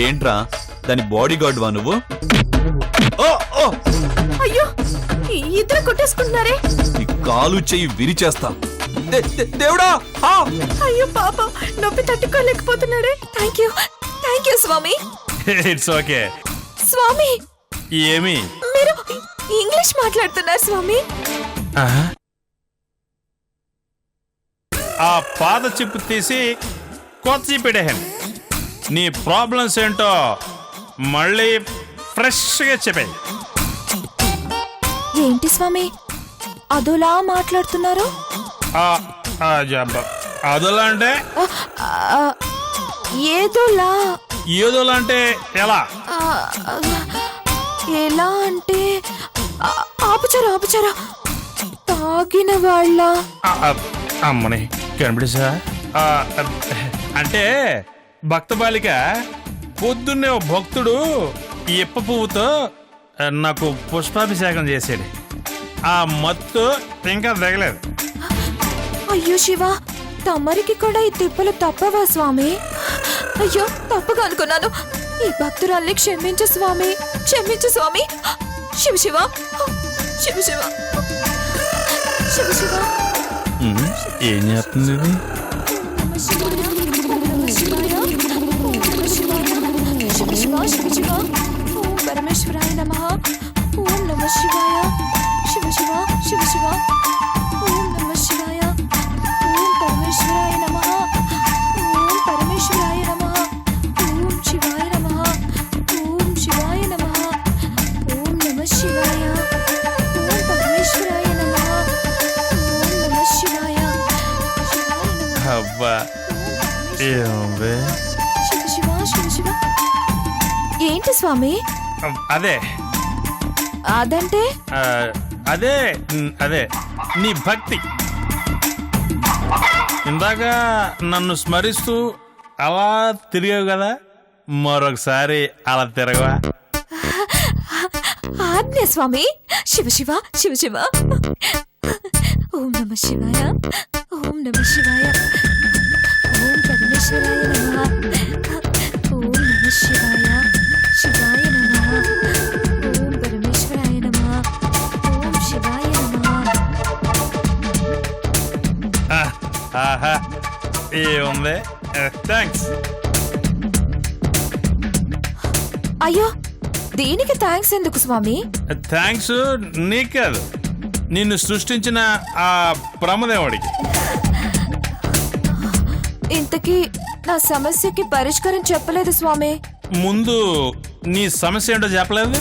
ఏంట్రా దాని body guard వా నువ్వు? అయ్యో ఇద్దరు కొట్టేసుకుంటున్నారే. నీ కాలు చెయ్యి విరిచేస్తా. దేవుడా! అయ్యో పాప నొప్పి తట్టుకోలేకపోతున్నాడే. థ్యాంక్ యూ స్వామి. It's okay. స్వామి ఏమి మీరు ఇంగ్లీష్ మాట్లాడుతున్నారు స్వామి? ఆ పాత చిప్పు తీసి కొత్త చిప్ పెట్టేయండి. నీ ప్రాబ్లమ్స్ ఏంటో మళ్ళీ ఫ్రెష్గా చెప్పాయి. ఏంటి స్వామి అదోలా మాట్లాడుతున్నారు? అదోలా అంటే ఏదోలా అంటే ఎలా? ఎలా అంటే ఆపుచారా తాగిన వాళ్ళ. అమ్మని కనిపిసా. అంటే భక్త బాలిక పొద్దున్నే ఓ భక్తుడు ఈ ఇప్ప పువ్వుతో నాకు పుష్పాభిషేకం చేసాడు. ఆ మత్తు ఇంకా తగలేదు. అయ్యో శివ, తమరికి కూడా ఈ తిప్పలు తప్పవా స్వామి? అయ్యో తప్పుగా అనుకున్నాను. ఈ భక్తురాల్ని క్షమించు స్వామి, క్షమించు స్వామి. శివ శివ శివ శివ శివ శివ. ఏం చేస్తుంది? ఓం పరమేశ్వరాయ నమః. ఓం నమః శివాయ. శివ శివ శివ శివ. ఓం నమః శివాయ. ఓం పరమేశ్వరాయ నమః. ఓం పరమేశ్వరాయ నమః. ఓం శివాయ నమః. ఓం శివాయ నమః. ఓం నమః శివాయ. ఓం పరమేశ్వరాయ నమః. ఓం నమః శివాయ. శివాయ నమః. అబ్బా ఏమే శివ శివ శివ శివ. ఏంటి స్వామి? అదే అదంటే అదే అదే నీ భక్తి. ఇందాక నన్ను స్మరిస్తూ అలా తిరిగావు కదా, మరొకసారి అలా తిరగవా? ఆజ్ఞ స్వామి. శివ శివ శివ శివ. ఓం నమ శివాయ. ఓం నమ శివాయ. ఓం పరమేశ్వరాయ నమః. ఓం నమ శివాయ. శివాయ నమః. ఓం పరమేశ్వరాయ నమః. ఓం శివాయ నమః. ఆహా ఏముంది. థ్యాంక్స్. అయ్యో దీనికి థ్యాంక్స్ ఎందుకు స్వామి? థ్యాంక్స్ నీకు కాదు, నిన్ను సృష్టించిన ఆ బ్రహ్మదేవుడికి. ఇంతకీ నా సమస్యకి పరిష్కారం చెప్పలేదు స్వామి. ముందు నీ సమస్య ఏంటో చెప్పలేదు.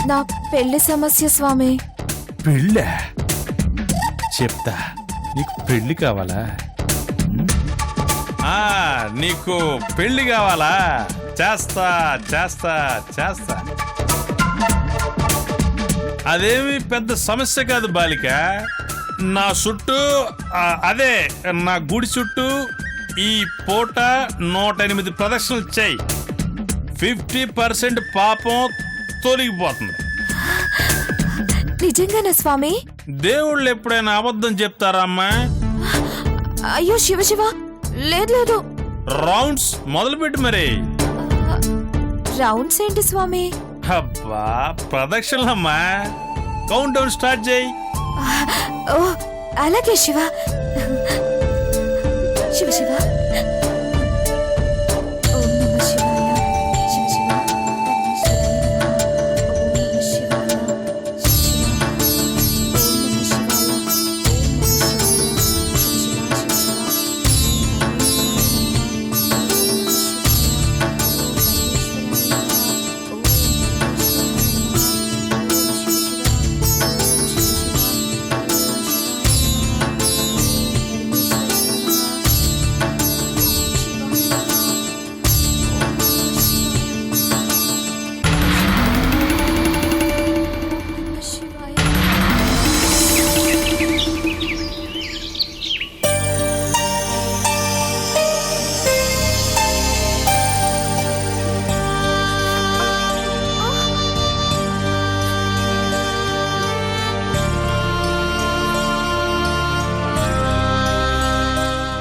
నా పెళ్లి సమస్య స్వామి. పెళ్ళా? చెప్తా. నీకు పెళ్లి కావాలా? నీకు పెళ్లి కావాలా? చేస్తా చేస్తా చేస్తా. అదేమి పెద్ద సమస్య కాదు బాలిక. నా చుట్టూ అదే నా గుడి చుట్టూ ఈ పూట 108 ప్రదక్షిణలు చేయి. 50% పాపం తొలగిపోతుంది. నిజంగానే స్వామి? దేవుళ్ళు ఎప్పుడైనా అబద్ధం చెప్తారా అమ్మా? అయ్యో శివ శివ. లేదు. రౌండ్స్ మొదలుపెట్టి మరి. రౌండ్స్ ఏంటి స్వామి? అబ్బా ప్రదక్షిణలమ్మా. కౌంట్ డౌన్ స్టార్ట్ చేయి. ఓ అలాగే శివ. శివ శివ. ఓం నమః శివాయ. శివ శివ.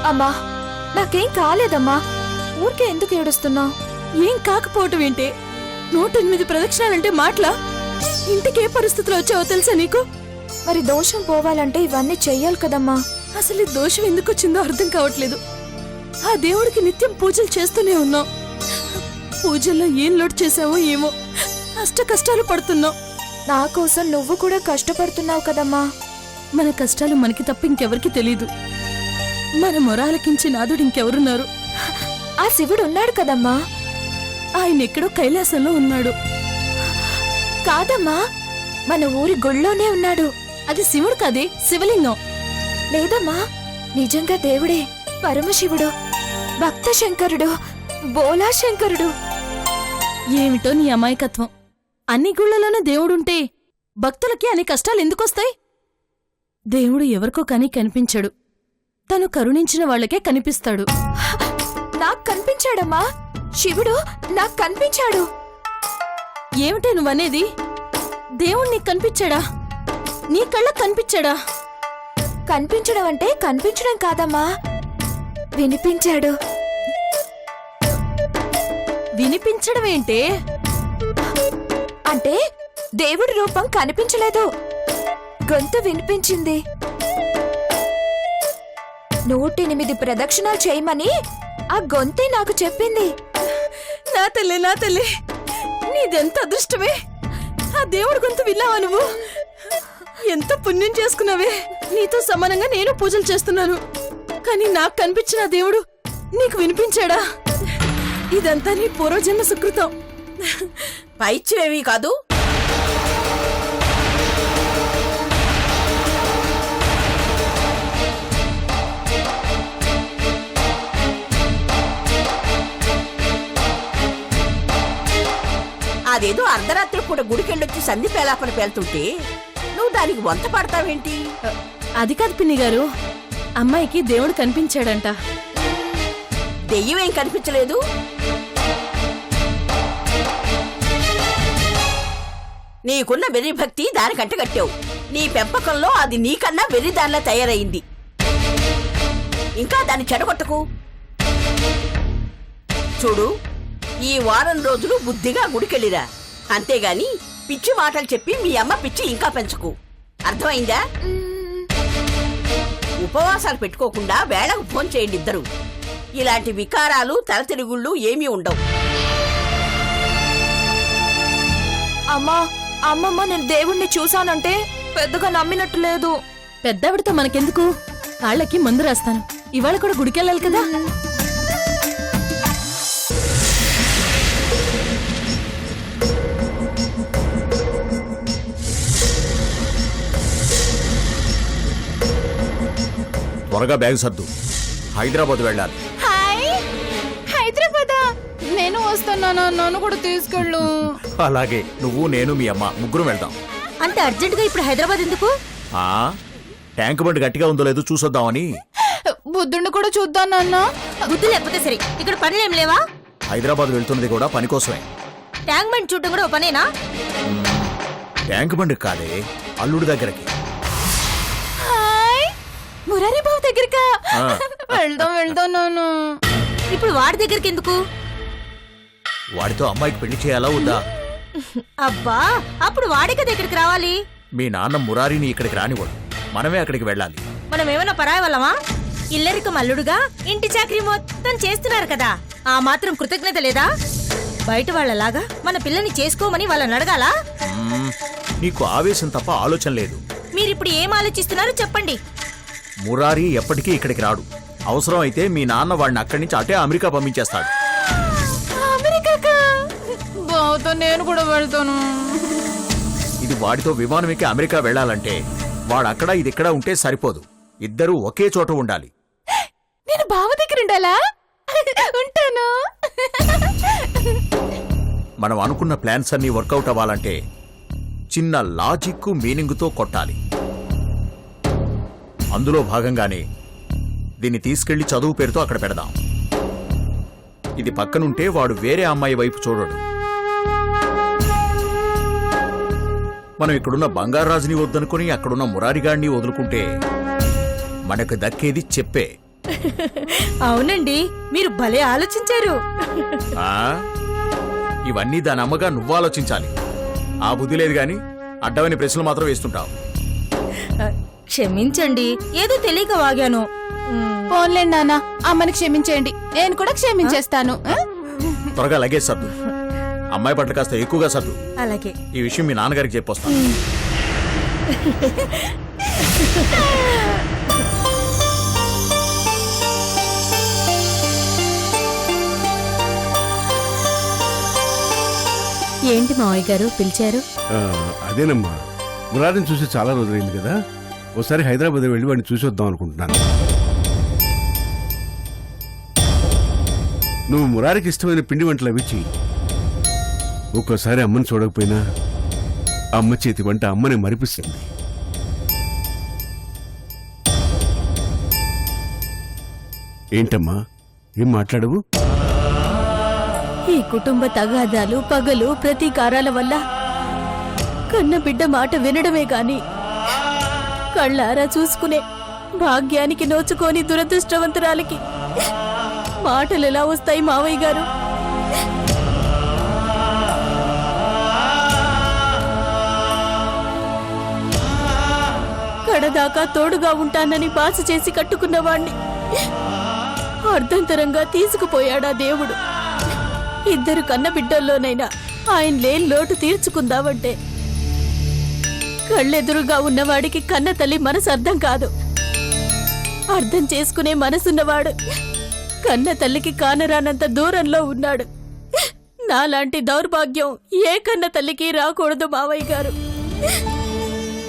అమ్మా నాకేం కాలేదమ్మా. ఊరికే ఎందుకు ఏడుస్తున్నావు? ఏం కాకపోవటం ఏంటి? 108 ప్రదక్షిణాలంటే మాటలా? ఇంటికి ఏ పరిస్థితిలో వచ్చావో తెలుసా నీకు? మరి దోషం పోవాలంటే ఇవన్నీ చెయ్యాలి కదమ్మా. అసలు ఈ దోషం ఎందుకు వచ్చిందో అర్థం కావట్లేదు. ఆ దేవుడికి నిత్యం పూజలు చేస్తూనే ఉన్నాం. పూజల్లో ఏం లోటు చేసావో ఏమో, అష్ట కష్టాలు పడుతున్నాం. నా కోసం నువ్వు కూడా కష్టపడుతున్నావు కదమ్మా. మన కష్టాలు మనకి తప్ప ఇంకెవరికి తెలీదు. మన మొరాలకించి నాదుడు ఇంకెవరున్నారు? ఆ శివుడు ఉన్నాడు కదమ్మా. ఆయన ఎక్కడో కైలాసంలో ఉన్నాడు. కాదమ్మా, మన ఊరి గుళ్ళోనే ఉన్నాడు. అది శివుడు కాదే, శివలింగం. లేదమ్మా, నిజంగా దేవుడే, పరమశివుడు, భక్త శంకరుడు, బోలా శంకరుడు. ఏమిటో నీ అమాయకత్వం. అన్ని గుళ్లలోనూ దేవుడుంటే భక్తులకి అన్ని కష్టాలు ఎందుకొస్తాయి? దేవుడు ఎవరికో కాని కనిపించడు. తను కరుణించిన వాళ్లకే కనిపిస్తాడు. నాకు కనిపించాడమ్మా, శివుడు నాకు కనిపించాడు. ఏమిటే నువ్వనేది? దేవుడు నీకు కనిపించాడా? నీ కళ్ళకు కనిపించాడా? కనిపించడం అంటే కనిపించడం కాదమ్మా, వినిపించాడు. వినిపించడం ఏంటే? అంటే దేవుడి రూపం కనిపించలేదు, గొంతు వినిపించింది. 108 ప్రదక్షిణాలు చేయమని ఆ గొంతే నాకు చెప్పింది. నా తల్లి, నా తల్లి, నీదెంత అదృష్టమే! ఆ దేవుడి గొంతు విన్నావా నువ్వు? ఎంత పుణ్యం చేసుకున్నావే! నీతో సమానంగా నేను పూజలు చేస్తున్నాను, కానీ నాకు కనిపించిన దేవుడు నీకు వినిపించాడా? ఇదంతా నీ పూర్వజన్మ సుకృతం. పైచ్యమేమీ కాదు. అదేదో అర్ధరాత్రి పూట గుడికెళ్ళొచ్చి సంధి పేలాపన పేలుతుంటే నువ్వు దానికి వంత పడతావేంటి? అది కాదు పిన్ని గారు, అమ్మాయికి దేవుడు కనిపించాడంట. దెయ్యమేం కనిపించలేదు. నీకున్న వెర్రి భక్తి దానికంట కట్టావు. నీ పెంపకంలో అది నీకన్నా వెర్రిదానిలా తయారైంది. ఇంకా దాన్ని చెడగొట్టకు. చూడు, ఈ వారం రోజులు బుద్ధిగా గుడికెళ్ళిరా, అంతేగాని పిచ్చి మాటలు చెప్పి మీ అమ్మ పిచ్చి ఇంకా పెంచుకు. అర్థమైందా? ఉపవాసాలు పెట్టుకోకుండా వేళకు ఫోన్ చేయండి ఇద్దరు. ఇలాంటి వికారాలు తలతిరుగుళ్ళు ఏమీ ఉండవు. అమ్మా, అమ్మమ్మ, నేను దేవుణ్ణి చూశానంటే పెద్దగా నమ్మినట్టు లేదు. పెద్దవిడితో మనకెందుకు? కాళ్ళకి మందు రాస్తాను. ఇవాళ కూడా గుడికెళ్ళాలి కదా. త్వరగా బ్యాగ్ సర్దు, హైదరాబాద్ వెళ్ళాలి. హైదరాబాద్ నేను వస్తున్నాను, నన్ను కూడా తీసుకెళ్ళు. అలాగే, నువ్వు, నేను, మీ అమ్మ ముగ్గురు వెళ్దాం. అంత అర్జెంట్ గా ఇప్పుడు హైదరాబాద్ ఎందుకు? ఆ ట్యాంక్ బండ్ గట్టిగా ఉందో లేదో చూసొద్దామని. బుద్ధుడిని కూడా చూద్దాం నాన్న. బుద్ధి లేకపోతే సరే, ఇక్కడ పనులేం లేవా? హైదరాబాద్ వెళ్తున్నది కూడా పని కోసమే. ట్యాంక్ బండ్ చూడటం కూడా పనేనా? ట్యాంక్ బండ్ కాదే, అల్లుడి దగ్గరకి. మురారి బాబు దగ్గరకా? ఆ. వెళ్దాం నాన్న. ఇప్పుడు వాడి దగ్గరికి ఎందుకు? వాడితో అమ్మాయికి పెళ్లి చేయాలా వద్దా? అబ్బా, అప్పుడు వాడిక దగ్గరికి రావాలి. మీ నాన్న మురారిని ఇక్కడికి రానివ్వడు, మనమే అక్కడికి వెళ్ళాలి. మనం ఏమైనా పరాయి వాళ్ళమా? ఇల్లరికి మల్లుడుగా ఇంటి చాకరీ మొత్తం చేస్తున్నారు కదా, ఆ మాత్రం కృతజ్ఞత లేదా? బయట వాళ్ళలాగా మన పిల్లని చేసుకోమని వాళ్ళని అడగాలా? నీకు ఆవేశం తప్ప ఆలోచన లేదు. మీరిప్పుడు ఏం ఆలోచిస్తున్నారో చెప్పండి. మురారి ఎప్పటికీ ఇక్కడికి రాడు. అవసరం అయితే మీ నాన్న వాడిని అక్కడి నుంచి అటే అమెరికా పంపించేస్తాడు. బావుతో నేను కూడా వెళ్తాను. ఇది వాడితో విమానం ఎక్కి అమెరికా వెళ్ళాలంటే వాడు అక్కడ ఇది ఇక్కడ ఉంటే సరిపోదు, ఇద్దరూ ఒకే చోట ఉండాలి. నేను బావ దగ్గర ఉండాలా? ఉంటాను. మనం అనుకున్న ప్లాన్స్ అన్ని వర్కౌట్ అవ్వాలంటే చిన్న లాజిక్ మీనింగ్తో కొట్టాలి. అందులో భాగంగానే దీన్ని తీసుకెళ్లి చదువు పేరుతో అక్కడ పెడదాం. ఇది పక్కనుంటే వాడు వేరే అమ్మాయి వైపు చూడడు. మనం ఇక్కడున్న బంగారాజుని వద్దనుకుని అక్కడున్న మురారిగాడిని వదులుకుంటే మనకు దక్కేది చెప్పే. అవునండి, మీరు భలే ఆలోచించారు. ఆ? ఇవన్నీ దాని అమ్మగా నువ్వు ఆలోచించాలి. ఆ బుద్ధి లేదు గాని అడ్డమని ప్రశ్నలు మాత్రం వేస్తుంటావు. క్షమించండి, ఏదో తెలియక వాగాను. పోన్లేండి నాన్న, అమ్మని క్షమించేయండి, నేను కూడా క్షమించేస్తాను. త్వరగా లగేజ్ సర్దు. అమ్మాయి పట్ల కాస్త ఎక్కువగా సర్దు. అలాగే. ఈ విషయం మీ నాన్నగారికి చెప్పొస్తాను. ఏంటి మావయ్య గారు పిలిచారు? అదేనమ్మా, మురారిని చూసి చాలా రోజులైంది కదా, ఒకసారి హైదరాబాద్ వెళ్ళి వాడిని చూసి వద్దాం అనుకుంటున్నాను. నువ్వు మురారికి ఇష్టమైన పిండి వంటలు అవి చెయ్యి. ఒక్కోసారి అమ్మని చూడకపోయినా అమ్మ చేతి వంట అమ్మని మరిపిస్తుంది. ఏంటమ్మా, ఏం మాట్లాడవు? ఈ కుటుంబ తగాదాలు, పగలు, ప్రతీకారాల వల్ల కన్న బిడ్డ మాట వినడమే గాని కళ్ళారా చూసుకునే భాగ్యానికి నోచుకోని దురదృష్టవంతురాలకి మాటలు ఎలా వస్తాయి మావయ్య గారు? కడదాకా తోడుగా ఉంటానని బాస చేసి కట్టుకున్నవాణ్ణి అర్ధంతరంగా తీసుకుపోయాడా దేవుడు. ఇద్దరు కన్న బిడ్డల్లోనైనా ఆయన లేని లోటు తీర్చుకుందామంటే కళ్ళెదురుగా ఉన్నవాడికి కన్న తల్లి మనసు అర్థం కాదు. అర్థం చేసుకునే మనసున్నవాడు కన్న తల్లికి కానరానంత దూరంలో ఉన్నాడు. నాలాంటి దౌర్భాగ్యం ఏ కన్న తల్లికి రాకూడదు మావయ్య గారు.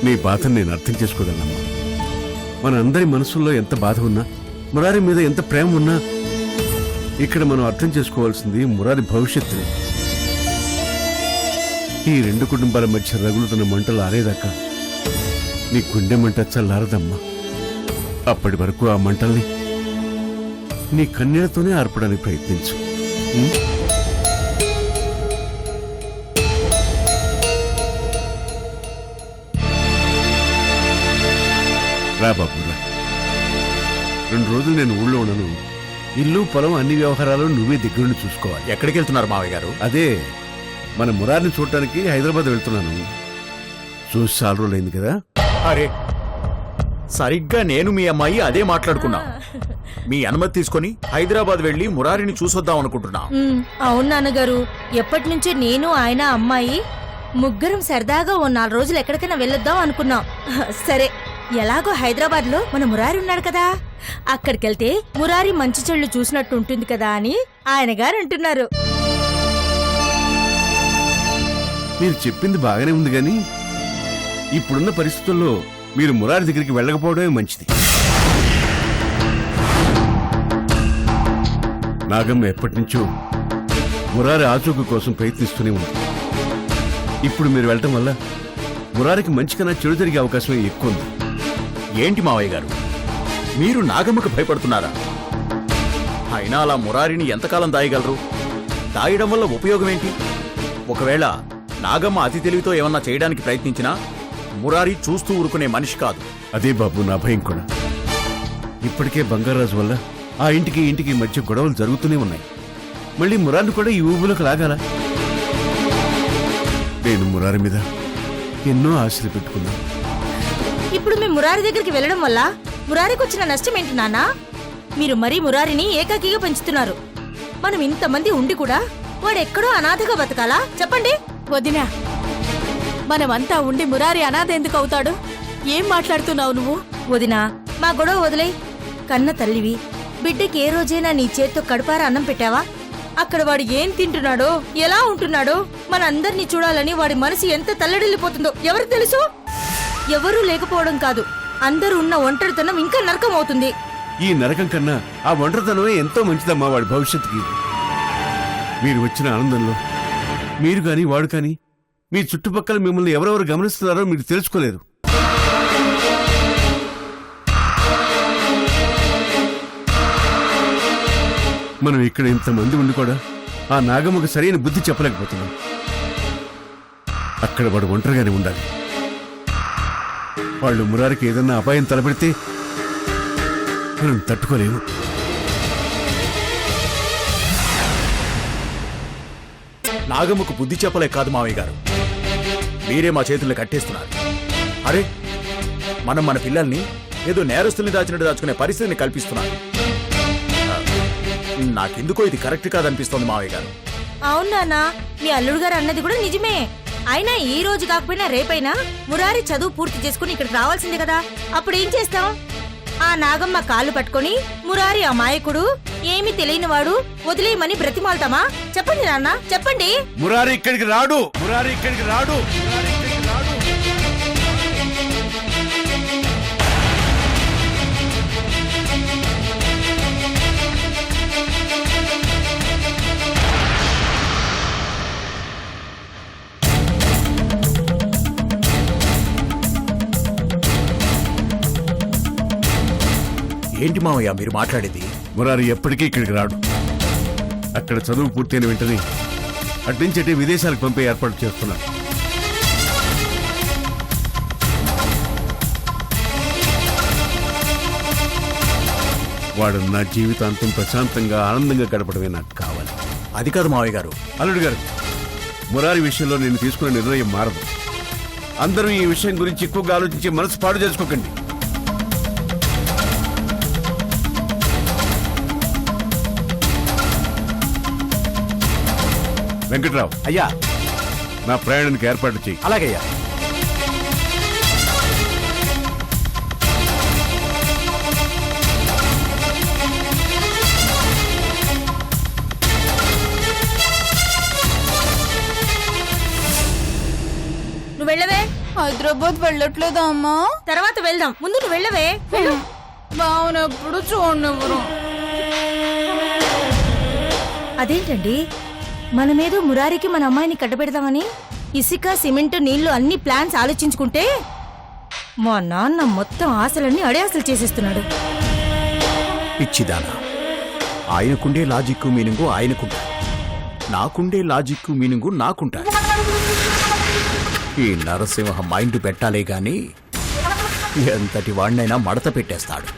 నీ బాధను నేను అర్థం చేసుకోగలనమ్మా. మన అందరి మనసుల్లో ఎంత బాధ ఉన్నా, మురారి మీద ఎంత ప్రేమ ఉన్నా, ఇక్కడ మనం అర్థం చేసుకోవాల్సింది మురారి భవిష్యత్తుని. ఈ రెండు కుటుంబాల మధ్య రగులుతున్న మంటలు ఆరేదాకా నీ గుండె మంట చల్లారదమ్మా. అప్పటి వరకు ఆ మంటల్ని నీ కన్నీళ్లతోనే ఆర్పడానికి ప్రయత్నించు. ఉం? రా బాబు రా. 2 రోజులు నేను ఊళ్ళో ఉన్నాను. ఇల్లు పొలం అన్ని వ్యవహారాలు నువ్వే దగ్గరుండి చూసుకోవాలి. ఎక్కడికి వెళ్తున్నారు మావయ్య గారు? అదే మన మురారిని చూడటానికి హైదరాబాద్ వెళ్తున్నాను. చూసి చాలా రోజులైంది కదా. అరే, సరిగ్గా నేను మీ అమ్మాయి అదే మాట్లాడుకున్నాం. మీ అనుమతి తీసుకొని హైదరాబాద్ వెళ్లి మురారిని చూసొద్దాం అనుకుంటున్నా. అవును నాన్నగారు, ఎప్పటి నుంచో నేను ఆయన అమ్మాయి ముగ్గురం సరదాగా ఓ 4 రోజులు ఎక్కడికైనా వెళ్ళొద్దాం అనుకున్నాం. సరే, ఎలాగో హైదరాబాద్ లో మన మురారి ఉన్నాడు కదా, అక్కడికెళ్తే మురారి మంచి చెళ్ళు చూసినట్టు ఉంటుంది కదా అని ఆయన గారు అంటున్నారు. మీరు చెప్పింది బాగానే ఉంది గాని ఇప్పుడున్న పరిస్థితుల్లో మీరు మురారి దగ్గరికి వెళ్ళకపోవడమే మంచిది. నాగమ్మ ఎప్పటి నుంచో మురారి ఆచూకు కోసం ప్రయత్నిస్తూనే ఉంది. ఇప్పుడు మీరు వెళ్ళటం వల్ల మురారికి మంచి కన్నా చెడు జరిగే అవకాశమే ఎక్కువ ఉంది. ఏంటి మావయ్య గారు, మీరు నాగమ్మకు భయపడుతున్నారా? అయినా అలా మురారిని ఎంతకాలం దాయగలరు? దాయడం వల్ల ఉపయోగం ఏంటి? ఒకవేళ నాగమ్మ అతి తెలివితో ఏమన్నా చేయడానికి ప్రయత్నించినా మురారి చూస్తూ ఊరుకునే మనిషి కాదు. అదే బాబు నా భయం కూడా. ఇప్పటికే బంగారాజు వల్ల ఆ ఇంటికి మధ్య గొడవలు జరుగుతూనే ఉన్నాయి. మళ్ళీ మురారిని కూడా ఈ ఊబులకు లాగాల. నేను మురారి మీద ఎన్నో ఆశలు పెట్టుకున్నాను. ఇప్పుడు మీ మురారి దగ్గరికి వెళ్ళడం వల్ల మురారికి వచ్చిన నష్టం ఏంటి నాన్నా? మీరు మరీ మురారిని ఏకాకిగా పెంచుతున్నారు. మనం ఇంతమంది ఉండి కూడా వాడెక్కడో అనాథగా బతకాలా చెప్పండి? వదినా, మనమంతా ఉండి మురారి అనాథ ఎందుకు అవుతాడు? ఏం మాట్లాడుతున్నావు నువ్వు? వదినా, మా గొడవ వదిలే. కన్న తల్లివి, బిడ్డకి ఏ రోజైనా నీ చేత్తో కడుపార అన్నం పెట్టావా? అక్కడ వాడు ఏం తింటున్నాడో, ఎలా ఉంటున్నాడో మనందరినీ చూడాలని వాడి మనసు ఎంత తల్లడిల్లిపోతుందో ఎవరికి తెలుసు? ఎవరూ లేకపోవడం కాదు, అందరూ ఉన్న ఒంటరితనం ఇంకా నరకం అవుతుంది. ఈ నరకం కన్నా ఆ ఒంటరితనమే ఎంతో మంచిదమ్మా వాడి భవిష్యత్తుకి. మీరు వచ్చిన ఆనందంలో మీరు కాని వాడు కాని మీ చుట్టుపక్కల మిమ్మల్ని ఎవరెవరు గమనిస్తున్నారో మీరు తెలుసుకోలేరు. మనం ఇక్కడ ఇంతమంది ఉండి కూడా ఆ నాగమ్మకు సరైన బుద్ధి చెప్పలేకపోతున్నాం. అక్కడ వాడు ఒంటరిగానే ఉండాలి. వాళ్ళు మురారికి ఏదన్నా అపాయం తలపెడితే మనం తట్టుకోలేము. నాగమ్మకు బుద్ధి చెప్పలే కాదు మావయ్య గారు, మీరే మా చేతుల్ని కట్టేస్తున్నారు. అరే, మనం మన పిల్లల్ని ఏదో నేరస్తుల్ని దాచినట్టు దాచుకునే పరిస్థితిని కల్పిస్తున్నారు. నాకెందుకో ఇది కరెక్ట్ కాదనిపిస్తోంది మావయ్య గారు. అవునా, మీ అల్లుడు గారు అన్నది కూడా నిజమే. అయినా ఈ రోజు కాకపోయినా రేపైనా మురారి చదువు పూర్తి చేసుకుని ఇక్కడికి రావాల్సిందే కదా. అప్పుడు ఏం చేస్తాం? ఆ నాగమ్మ కాళ్ళు పట్టుకొని మురారి అమాయకుడు, ఏమీ తెలియనివాడు, వదిలేయమని బ్రతిమాలతామా? చెప్పండి నాన్న, చెప్పండి. మురారి ఇక్కడికి రాడు, మురారి ఇక్కడికి రాడు, మురారి ఇక్కడికి రాడు. ఏంటి మావయ్య మీరు మాట్లాడేది? మురారి ఎప్పటికీ ఇక్కడికి రాడు. అక్కడ చదువు పూర్తయిన వెంటనే అట్నుంచి అటే విదేశాలకు పంపే ఏర్పాటు చేస్తున్నారు. వాడు నా జీవితాంతం ప్రశాంతంగా ఆనందంగా గడపడమే నాకు కావాలి. అది కాదు మావయ్య గారు. అల్లుడు గారు, మురారి విషయంలో నేను తీసుకున్న నిర్ణయం మారదు. అందరూ ఈ విషయం గురించి ఎక్కువగా ఆలోచించి మనసు పాడు చేసుకోకండి. వెంకట్రావు, అయ్యా. నా ప్రయాణానికి ఏర్పాటు చేయి. అలాగయ్యా. నువ్వు వెళ్ళవే. హైదరాబాద్ వెళ్ళట్లేదా అమ్మా? తర్వాత వెళ్దాం, ముందు నువ్వు వెళ్ళవే. వెళ్ళు. బావునప్పుడు చూడనివ్వరు. అదేంటండి, మనమేదో మురారికి మన అమ్మాయిని కట్టబెడదామని ఇసుక, సిమెంట్, నీళ్లు అన్ని ప్లాన్స్ ఆలోచించుకుంటే మా నాన్న మొత్తం ఆశలన్నీ అడియాసలు చేసేస్తున్నాడు. పిచ్చిదానా, ఆయనకుండే లాజిక్ మీనింగు ఆయనకుంటా, నాకుండే లాజిక్ మీనింగు నాకుంటా. ఈ నరసింహ మైండ్ పెట్టాలే గాని ఎంతటి వాడినైనా మడత పెట్టేస్తాడు.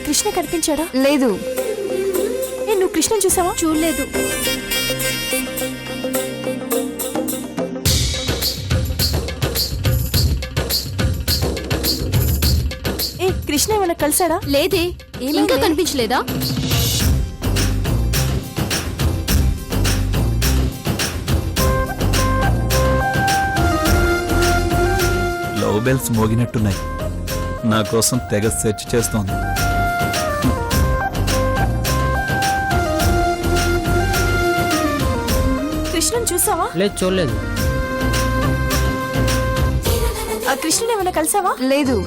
కృష్ణ కనిపించాడా? లేదు. నువ్వు కృష్ణ చూసావా? చూడలేదు. కృష్ణ ఏమైనా కలిసాడా? లేదే. ఇంకా కనిపించలేదా? లవ్ బెల్స్ మోగినట్టున్నాయి. నా కోసం తెగ సెర్చ్ చేస్తోంది. కృష్ణను చూసావా? లేదు, చూడలేదు. ఆ కృష్ణని ఏమైనా కలిసావా? లేదు.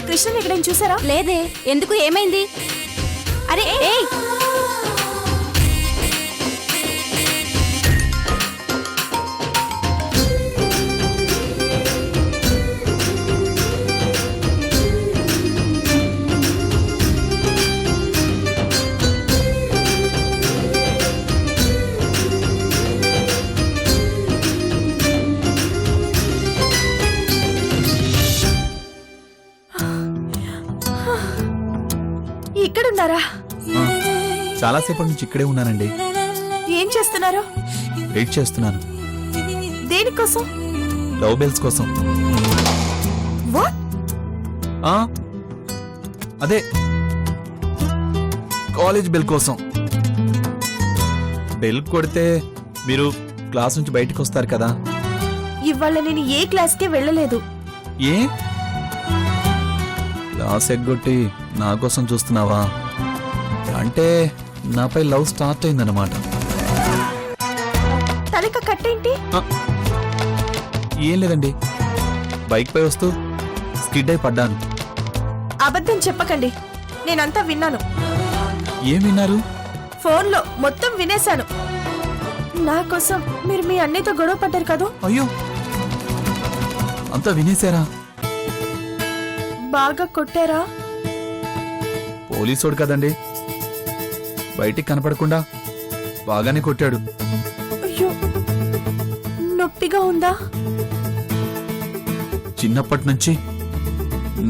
కృష్ణని ఎక్కడైనా చూసారా? లేదే. ఎందుకు, ఏమైంది? అరే ఏయ్, ఇక్కడున్నారా? చాలాసేపటి నుంచి ఇక్కడే ఉన్నానండి. ఏం చేస్తున్నారు? వెయిట్ చేస్తున్నాను. దేనికోసం? లవ్ బెల్స్ కోసం. వాట్? ఆ, అదే కాలేజ్ బెల్ కోసం. బెల్ కొడితే మీరు క్లాస్ నుంచి బయటకు వస్తారు కదా. ఇవాళ నేను ఏ క్లాస్కే వెళ్ళలేదు. ఏ క్లాస్ ఎగ్గొట్టి నా కోసం చూస్తున్నావా? అంటే నాపై లవ్ స్టార్ట్ అయిందన్నమాట. తలక కట్టేంటి? ఏం లేదండి, బైక్ పై వస్తూ స్కిడ్ అయి పడ్డాను. అబద్ధం చెప్పకండి, నేనంతా విన్నాను. ఏం విన్నారు? ఫోన్లో మొత్తం వినేశాను. నా కోసం మీరు మీ అన్నయ్యతో గొడవ పడ్డారు కదా, అయ్యో అంతా వినేశారా? బాగా కొట్టారా? పోలీసోడు కదండి, బయటికి కనపడకుండా బాగానే కొట్టాడు. అయ్యో, నొప్పిగా ఉందా? చిన్నప్పటి నుంచి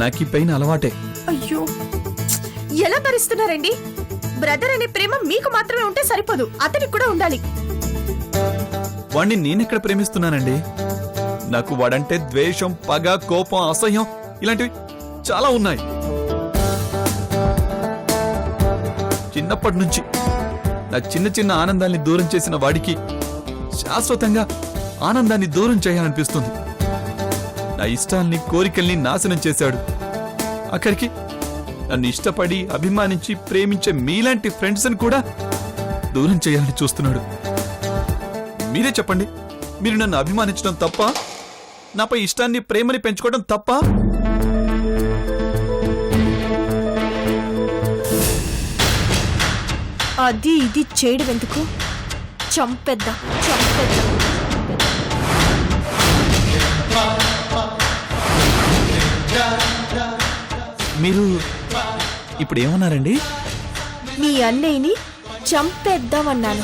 నాకు ఈ పెయిన్ అలవాటే. అయ్యో, ఎలా భరిస్తున్నారండి? బ్రదర్ అనే ప్రేమ మీకు మాత్రమే ఉంటే సరిపోదు, అతనికి కూడా ఉండాలి. వాణ్ణి నేనెక్కడ ప్రేమిస్తున్నానండి? నాకు వాడంటే ద్వేషం, పగ, కోపం, అసహ్యం ఇలాంటివి చాలా ఉన్నాయి. చిన్నప్పటి నుంచి నా చిన్న చిన్న ఆనందాన్ని దూరం చేసిన వాడికి శాశ్వతంగా ఆనందాన్ని దూరం చేయాలనిపిస్తుంది. నా ఇష్టాల్ని, కోరికల్ని నాశనం చేశాడు. అక్కడికి నన్ను ఇష్టపడి, అభిమానించి, ప్రేమించే మీలాంటి ఫ్రెండ్స్ని కూడా దూరం చేయాలని చూస్తున్నాడు. మీరే చెప్పండి, మీరు నన్ను అభిమానించడం తప్ప? నాపై ఇష్టాన్ని, ప్రేమని పెంచుకోవడం తప్ప? అది ఇది చేయడం ఎందుకు? చంపేద్దాం. మీరు ఇప్పుడు ఏమన్నారండి? మీ అన్నయ్యని చంపేద్దామన్నాను.